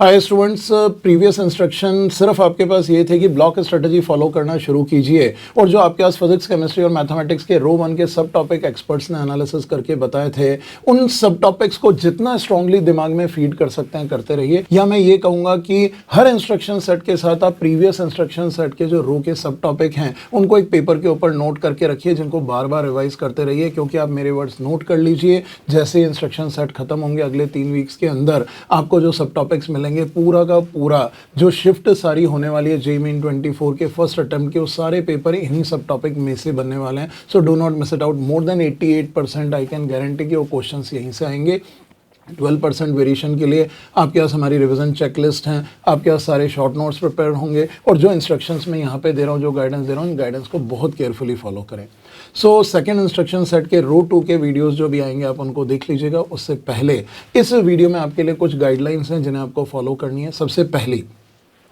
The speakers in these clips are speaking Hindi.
हाय स्टूडेंट्स, प्रीवियस इंस्ट्रक्शन सिर्फ आपके पास ये थे कि ब्लॉक स्ट्रेटजी फॉलो करना शुरू कीजिए और जो आपके पास फिजिक्स, केमिस्ट्री और मैथमेटिक्स के रो 1 के सब टॉपिक एक्सपर्ट्स ने एनालिसिस करके बताए थे, उन सब टॉपिक्स को जितना स्ट्रांगली दिमाग में फीड कर सकते हैं करते रहिए। या मैं ये कहूँगा कि हर इंस्ट्रक्शन सेट के साथ आप प्रीवियस इंस्ट्रक्शन सेट के जो रो के सब टॉपिक हैं उनको एक पेपर के ऊपर नोट करके रखिए, जिनको बार बार रिवाइज करते रहिए, क्योंकि आप मेरे वर्ड्स नोट कर लीजिए। जैसे इंस्ट्रक्शन सेट खत्म होंगे अगले 3 वीक्स के अंदर आपको जो सब टॉपिक्स मिलेंगे पूरा का पूरा जो शिफ्ट सारी होने वाली है जेईई मेन 24 के फर्स्ट अटेम्प्ट के, वो सारे पेपर इन्हीं सब टॉपिक में से बनने वाले हैं। So do not miss it out. More than 88% I can guarantee कि वो क्वेश्चंस यहीं से आएंगे। 12% वेरिएशन के लिए आपके पास हमारी रिवीजन चेकलिस्ट हैं, आपके पास सारे शॉर्ट नोट्स प्रिपेयर होंगे और जो इंस्ट्रक्शंस मैं यहाँ पे दे रहा हूँ, जो गाइडेंस दे रहा हूँ, इन गाइडेंस को बहुत केयरफुली फॉलो करें। सो सेकंड इंस्ट्रक्शन सेट के रो 2 के वीडियोस जो भी आएंगे आप उनको देख लीजिएगा। उससे पहले इस वीडियो में आपके लिए कुछ गाइडलाइंस हैं जिन्हें आपको फॉलो करनी है। सबसे पहली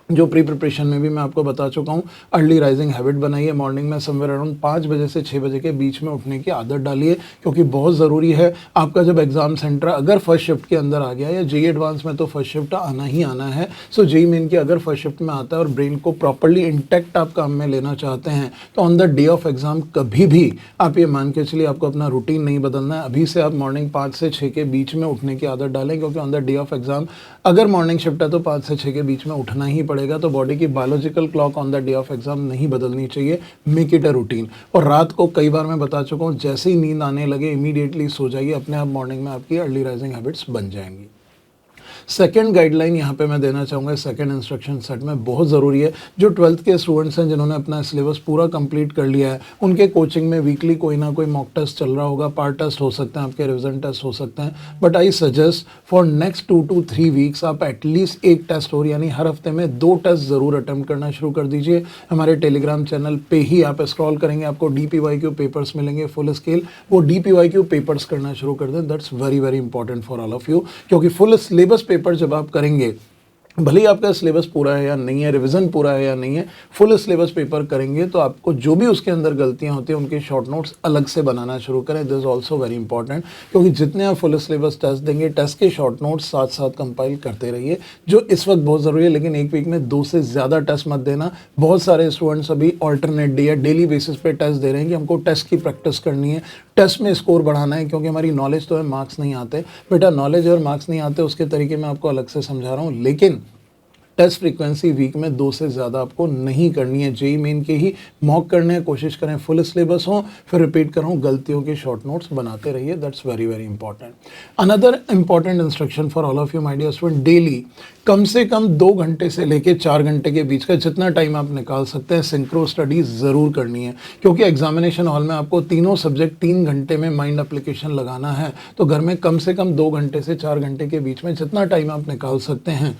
जो प्री प्रिपरेशन में भी मैं आपको बता चुका हूँ, अर्ली राइजिंग हैबिट बनाइए। मॉर्निंग में समवेयर अराउंड 5 बजे से 6 बजे के बीच में उठने की आदत डालिए, क्योंकि बहुत ज़रूरी है। आपका जब एग्जाम सेंटर अगर फर्स्ट शिफ्ट के अंदर आ गया, या जेईई एडवांस में तो फर्स्ट शिफ्ट आना ही आना है, सो जेईई मेन की अगर फर्स्ट शिफ्ट में आता है और ब्रेन को प्रॉपरली इंटैक्ट आप काम में लेना चाहते हैं, तो on the day of exam कभी भी आप ये मान के चलिए आपको अपना रूटीन नहीं बदलना है। अभी से आप मॉर्निंग 5 से 6 के बीच में उठने की आदत डालें, क्योंकि on the day of exam अगर मॉर्निंग शिफ्ट है तो 5 से 6 के बीच में उठना ही पड़ेगा। तो बॉडी की biological clock on the day of exam नहीं बदलनी चाहिए। Make it a routine. और रात को कई बार मैं बता चुका हूँ, जैसे ही नींद आने लगे इमीडिएटली सो जाइए, अपने आप मॉर्निंग में आपकी अर्ली राइजिंग हैबिट्स बन जाएंगी। सेकंड गाइडलाइन यहाँ पे मैं देना चाहूँगा सेकंड इंस्ट्रक्शन सेट में, बहुत ज़रूरी है। जो 12th के स्टूडेंट्स हैं जिन्होंने अपना सिलेबस पूरा कंप्लीट कर लिया है, उनके कोचिंग में वीकली कोई ना कोई मॉक टेस्ट चल रहा होगा, पार्ट टेस्ट हो सकते हैं, आपके रिविजन टेस्ट हो सकते हैं। But I suggest for next 2 to 3 weeks आप एटलीस्ट एक टेस्ट और यानी हर हफ्ते में 2 टेस्ट ज़रूर अटैम्प्ट करना शुरू कर दीजिए। हमारे टेलीग्राम चैनल पे ही आप स्क्रॉल करेंगे, आपको DPYQ पेपर्स मिलेंगे फुल स्केल, वो DPYQ पेपर्स करना शुरू कर दें। That's very very important for all of you, क्योंकि फुल सिलेबस पेपर जब आप करेंगे, भले ही आपका सिलेबस पूरा है या नहीं है, रिवीजन पूरा है या नहीं है, फुल सिलेबस पेपर करेंगे तो आपको जो भी उसके अंदर गलतियां होती हैं उनके शॉर्ट नोट्स अलग से बनाना शुरू करें। This is also very important, क्योंकि जितने आप फुल सिलेबस टेस्ट देंगे, टेस्ट के शॉर्ट नोट्स साथ साथ कंपाइल करते रहिए, जो इस वक्त बहुत ज़रूरी है। लेकिन एक वीक में 2 से ज़्यादा टेस्ट मत देना। बहुत सारे स्टूडेंट्स अभी ऑल्टरनेट डे या डेली बेसिस पे टेस्ट दे रहे हैं कि हमको टेस्ट की प्रैक्टिस करनी है, टेस्ट में स्कोर बढ़ाना है, क्योंकि हमारी नॉलेज तो है, मार्क्स नहीं आते। बेटा नॉलेज और मार्क्स नहीं आते उसके तरीके मैं आपको अलग से समझा रहा हूँ, लेकिन टेस्ट फ्रीक्वेंसी वीक में 2 से ज़्यादा आपको नहीं करनी है। जेईई मेन के ही मॉक करने हैं, कोशिश करें फुल सिलेबस हो। फिर रिपीट कर रहा हूँ, गलतियों के शॉर्ट नोट्स बनाते रहिए। That's very very important. Another important instruction for all of you my dear student, daily कम से कम 2 घंटे से लेके 4 घंटे के बीच का जितना टाइम आप निकाल सकते हैं, सिंक्रो स्टडी ज़रूर करनी है, क्योंकि एग्जामिनेशन हॉल में आपको तीनों सब्जेक्ट 3 घंटे में माइंड एप्लीकेशन लगाना है। तो घर में कम से कम 2 घंटे से 4 घंटे के बीच में जितना टाइम आप निकाल सकते हैं,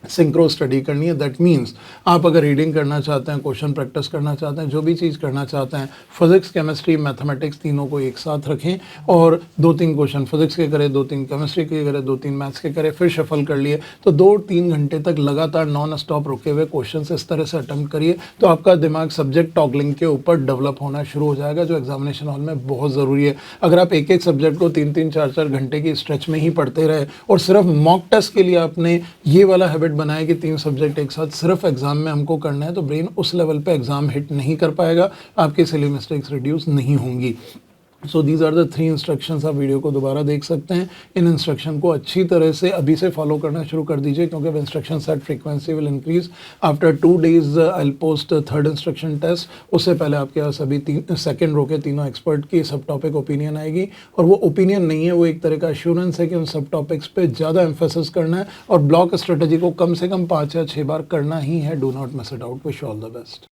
सिंक्रो स्टडी करनी है। दैट मीन्स आप अगर रीडिंग करना चाहते हैं, क्वेश्चन प्रैक्टिस करना चाहते हैं, जो भी चीज़ करना चाहते हैं, फिजिक्स, केमिस्ट्री, मैथमेटिक्स तीनों को एक साथ रखें और 2-3 क्वेश्चन फिजिक्स के करें, 2-3 केमिस्ट्री के करें, 2-3 मैथ्स के करें, फिर शफल कर लिए। तो 2-3 घंटे तक लगातार नॉन स्टॉप रुके हुए क्वेश्चन इस तरह से अटेम्प्ट करिए, तो आपका दिमाग सब्जेक्ट टॉगलिंग के ऊपर डेवलप होना शुरू हो जाएगा, जो एग्जामिनेशन हॉल में बहुत ज़रूरी है। अगर आप एक एक सब्जेक्ट को 3-3, 4-4 घंटे की स्ट्रेच में ही पढ़ते रहे और सिर्फ मॉक टेस्ट के लिए आपने ये वाला हैबिट बनाया कि 3 सब्जेक्ट एक साथ सिर्फ एग्जाम में हमको करना है, तो ब्रेन उस लेवल पे एग्जाम हिट नहीं कर पाएगा, आपके सिली मिस्टेक्स रिड्यूस नहीं होंगी। So these are the 3 instructions. आप वीडियो को दोबारा देख सकते हैं। इन इंस्ट्रक्शन को अच्छी तरह से अभी से फॉलो करना शुरू कर दीजिए, क्योंकि अब instruction set frequency will increase. After 2 days I post third instruction test. उससे पहले आपके पास अभी सेकेंड रो के तीनों एक्सपर्ट की सब टॉपिक ओपिनियन आएगी, और वो ओपिनियन नहीं है, वो एक तरह का एश्योरेंस है कि उन सब टॉपिक्स पे ज़्यादा एम्फेसिस करना है और ब्लॉक स्ट्रेटजी को कम से कम 5 या 6 बार करना ही है। Do not miss it out. Wish all the best.